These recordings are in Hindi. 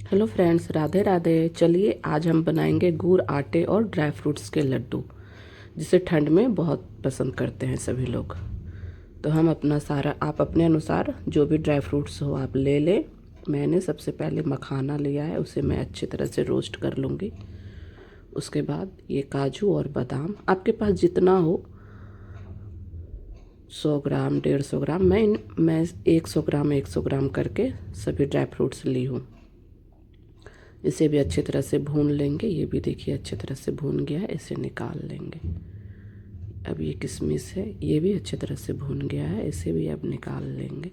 Hello friends, Radhe Radhe. चलिए आज हम बनाएंगे गुड़ आटे और ड्राई फ्रूट्स के लड्डू, जिसे ठंड में बहुत पसंद करते हैं सभी लोग। तो हम अपना सारा, आप अपने अनुसार जो भी ड्राई फ्रूट्स हो आप ले लें। मैंने सबसे पहले मखाना लिया है, उसे मैं अच्छी तरह से रोस्ट कर लूँगी। उसके बाद ये काजू और बादाम, आपके पास जितना हो, 100 ग्राम 150 ग्राम, मैं 100 ग्राम करके सभी ड्राई फ्रूट्स ली हूँ। इसे भी अच्छी तरह से भून लेंगे। ये भी देखिए अच्छी तरह से भून गया है, इसे निकाल लेंगे। अब ये किशमिश है, ये भी अच्छी तरह से भून गया है, इसे भी अब निकाल लेंगे।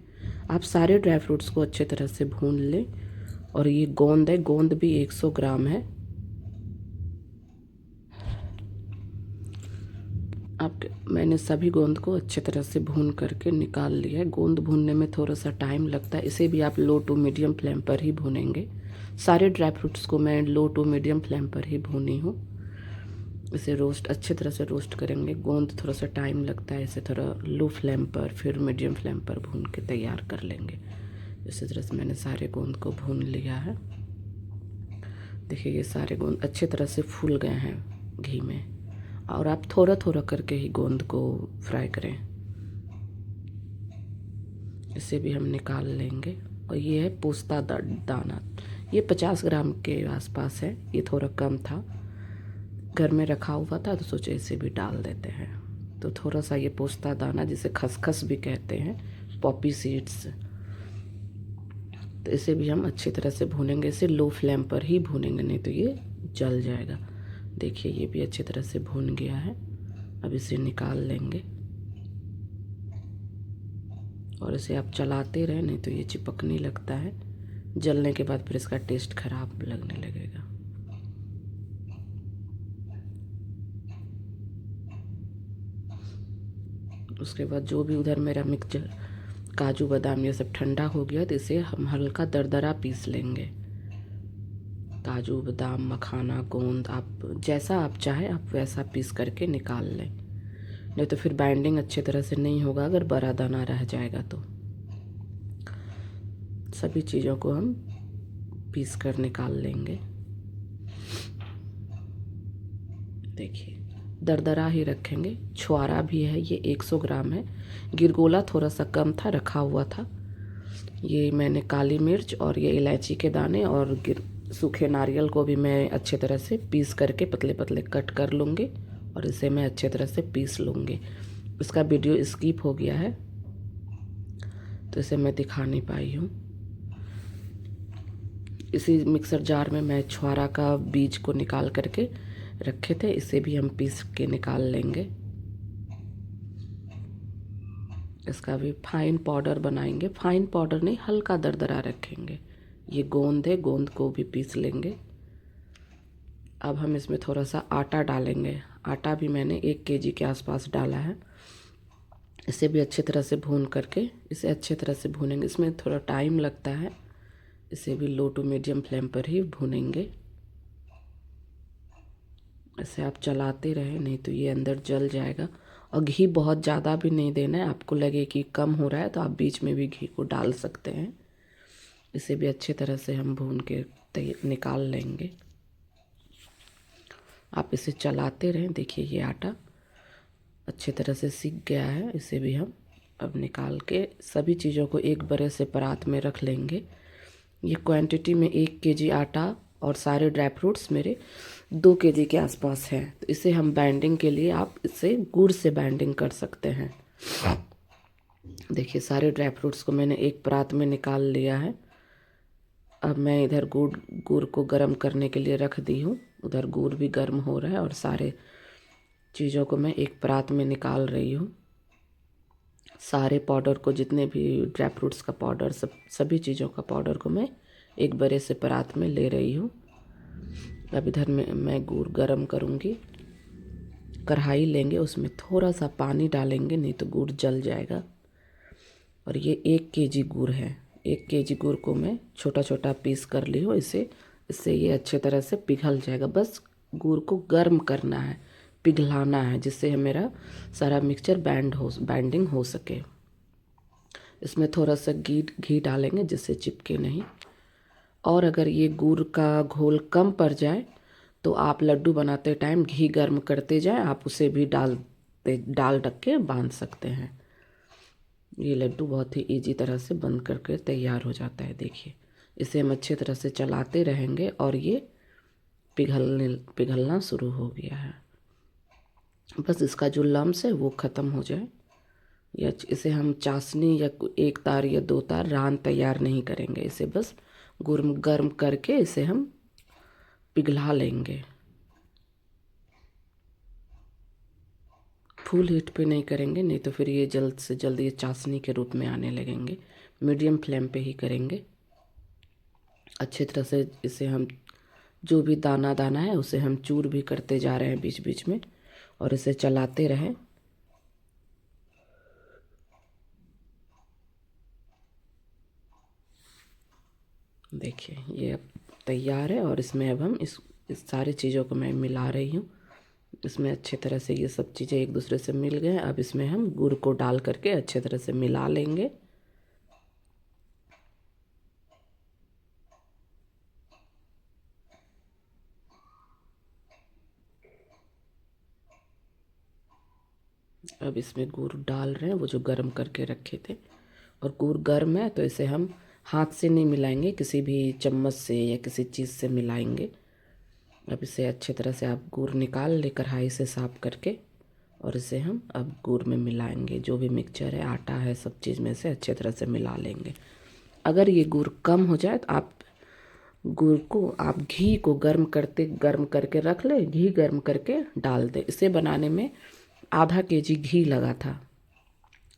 आप सारे ड्राई फ्रूट्स को अच्छी तरह से भून लें। और ये गोंद है, गोंद भी 100 ग्राम है। आप मैंने सभी गोंद को अच्छी तरह से भून करके निकाल लिया है। गोंद भूनने में थोड़ा सा टाइम लगता है, इसे भी आप लो टू मीडियम फ्लेम पर ही भूनेंगे। सारे ड्राई फ्रूट्स को मैं लो टू मीडियम फ्लेम पर ही भूनी हूँ। इसे रोस्ट अच्छी तरह से रोस्ट करेंगे। गोंद थोड़ा सा टाइम लगता है, इसे थोड़ा लो फ्लेम पर फिर मीडियम फ्लेम पर भून के तैयार कर लेंगे। इसी तरह से मैंने सारे गोंद को भून लिया है। देखिए ये सारे गोंद अच्छी तरह से फूल गए हैं घी में। और आप थोड़ा थोड़ा करके ही गोंद को फ्राई करें। इसे भी हम निकाल लेंगे। और ये है पोस्ता दाना, ये 50 ग्राम के आसपास है, ये थोड़ा कम था, घर में रखा हुआ था तो सोचे इसे भी डाल देते हैं। तो थोड़ा सा ये पोस्ता दाना, जिसे खसखस भी कहते हैं, पॉपी सीड्स, तो इसे भी हम अच्छी तरह से भूनेंगे। इसे लो फ्लेम पर ही भूनेंगे, नहीं तो ये जल जाएगा। देखिए ये भी अच्छी तरह से भून गया है। अब इसे निकाल लेंगे और इसे आप चलाते रहें, नहीं तो ये चिपकने लगता है। जलने के बाद फिर इसका टेस्ट खराब लगने लगेगा। उसके बाद जो भी उधर मेरा मिक्सचर काजू बादाम ये सब ठंडा हो गया, तो इसे हम हल्का दरदरा पीस लेंगे। काजू बादाम मखाना गोंद, आप जैसा आप चाहें आप वैसा पीस करके निकाल लें, नहीं तो फिर बाइंडिंग अच्छी तरह से नहीं होगा अगर बड़ा दाना रह जाएगा तो। सभी चीज़ों को हम पीस कर निकाल लेंगे। देखिए दरदरा ही रखेंगे। छुआरा भी है, ये 100 ग्राम है। गिरगोला थोड़ा सा कम था, रखा हुआ था। ये मैंने काली मिर्च और ये इलायची के दाने और सूखे नारियल को भी मैं अच्छे तरह से पीस करके पतले पतले कट कर लूँगी और इसे मैं अच्छे तरह से पीस लूँगी। इसका वीडियो स्किप हो गया है तो इसे मैं दिखा नहीं पाई हूँ। इसी मिक्सर जार में मैं छुआरा का बीज को निकाल करके रखे थे, इसे भी हम पीस के निकाल लेंगे। इसका भी फाइन पाउडर बनाएंगे। फाइन पाउडर नहीं, हल्का दरदरा रखेंगे। ये गोंद है, गोंद को भी पीस लेंगे। अब हम इसमें थोड़ा सा आटा डालेंगे। आटा भी मैंने 1 केजी के आसपास डाला है। इसे भी अच्छी तरह से भून करके इसे अच्छी तरह से भूनेंगे। इसमें थोड़ा टाइम लगता है, इसे भी लो टू मीडियम फ्लेम पर ही भूनेंगे। इसे आप चलाते रहें, नहीं तो ये अंदर जल जाएगा। और घी बहुत ज़्यादा भी नहीं देना है, आपको लगे कि कम हो रहा है तो आप बीच में भी घी को डाल सकते हैं। इसे भी अच्छी तरह से हम भून के निकाल लेंगे। आप इसे चलाते रहें। देखिए ये आटा अच्छी तरह से सीख गया है, इसे भी हम अब निकाल के सभी चीज़ों को एक बड़े से परात में रख लेंगे। ये क्वांटिटी में 1 केजी आटा और सारे ड्राई फ्रूट्स मेरे 2 केजी के आसपास है। तो इसे हम बाइंडिंग के लिए आप इसे गुड़ से बाइंडिंग कर सकते हैं। देखिए सारे ड्राई फ्रूट्स को मैंने एक परात में निकाल लिया है। अब मैं इधर गुड़ को गर्म करने के लिए रख दी हूँ। उधर गुड़ भी गर्म हो रहा है और सारे चीज़ों को मैं एक परात में निकाल रही हूँ। सारे पाउडर को, जितने भी ड्राई फ्रूट्स का पाउडर, सभी चीज़ों का पाउडर को मैं एक बड़े से परात में ले रही हूँ। अब इधर में मैं गुड़ गर्म करूँगी। कढ़ाई लेंगे, उसमें थोड़ा सा पानी डालेंगे, नहीं तो गुड़ जल जाएगा। और ये 1 केजी गुड़ है। 1 केजी गुड़ को मैं छोटा छोटा पीस कर ली हूँ। इससे ये अच्छे तरह से पिघल जाएगा। बस गुड़ को गर्म करना है, पिघलाना है, जिससे मेरा सारा मिक्सचर बाइंडिंग हो सके। इसमें थोड़ा सा घी डालेंगे जिससे चिपके नहीं। और अगर ये गुड़ का घोल कम पड़ जाए तो आप लड्डू बनाते टाइम घी गर्म करते जाएं, आप उसे भी डाल ढक के बांध सकते हैं। ये लड्डू बहुत ही इजी तरह से बंद करके तैयार हो जाता है। देखिए, इसे हम अच्छे तरह से चलाते रहेंगे और ये पिघलना शुरू हो गया है। बस इसका जो लम्स है वो ख़त्म हो जाए, या इसे हम चाशनी या एक तार या दो तार रान तैयार नहीं करेंगे, इसे बस गर्म करके इसे हम पिघला लेंगे। फुल हीट पे नहीं करेंगे, नहीं तो फिर ये जल्द से जल्द ये चाशनी के रूप में आने लगेंगे। मीडियम फ्लेम पे ही करेंगे। अच्छे तरह से इसे हम जो भी दाना दाना है उसे हम चूर भी करते जा रहे हैं बीच बीच में, और इसे चलाते रहें। देखिए, ये अब तैयार है और इसमें अब हम इस सारी चीज़ों को मैं मिला रही हूँ। इसमें अच्छे तरह से ये सब चीज़ें एक दूसरे से मिल गए। अब इसमें हम गुड़ को डाल करके अच्छे तरह से मिला लेंगे। अब इसमें गुड़ डाल रहे हैं वो जो गर्म करके रखे थे, और गुड़ गर्म है तो इसे हम हाथ से नहीं मिलाएंगे, किसी भी चम्मच से या किसी चीज़ से मिलाएंगे। अब इसे अच्छे तरह से आप गुड़ निकाल ले कढ़ाई से साफ करके, और इसे हम अब गुड़ में मिलाएंगे। जो भी मिक्सचर है, आटा है, सब चीज़ में से अच्छे तरह से मिला लेंगे। अगर ये गुड़ कम हो जाए तो आप गुड़ को आप घी को गर्म करके रख ले, घी गर्म करके डाल दे। इसे बनाने में आधा केजी घी लगा था,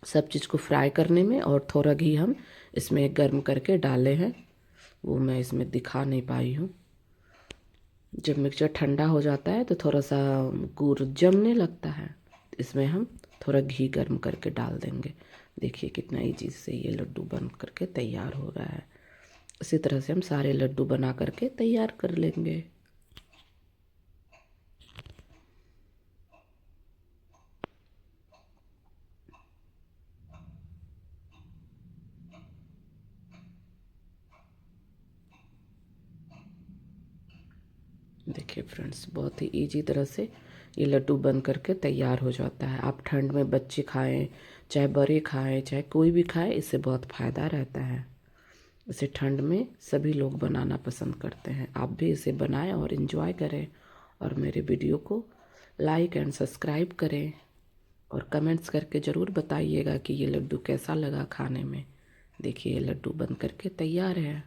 सब चीज़ को फ्राई करने में, और थोड़ा घी हम इसमें गर्म करके डाले हैं, वो मैं इसमें दिखा नहीं पाई हूँ। जब मिक्सचर ठंडा हो जाता है तो थोड़ा सा गुड़ जमने लगता है, इसमें हम थोड़ा घी गर्म करके डाल देंगे। देखिए कितना इजी से ये लड्डू बन करके तैयार हो रहा है। इसी तरह से हम सारे लड्डू बना करके तैयार कर लेंगे। देखिए फ्रेंड्स, बहुत ही इजी तरह से ये लड्डू बन करके तैयार हो जाता है। आप ठंड में बच्चे खाएं, चाहे बड़े खाएं, चाहे कोई भी खाए, इससे बहुत फ़ायदा रहता है। इसे ठंड में सभी लोग बनाना पसंद करते हैं। आप भी इसे बनाएं और इन्जॉय करें, और मेरे वीडियो को लाइक एंड सब्सक्राइब करें, और कमेंट्स करके ज़रूर बताइएगा कि ये लड्डू कैसा लगा खाने में। देखिए, ये लड्डू बन करके तैयार है।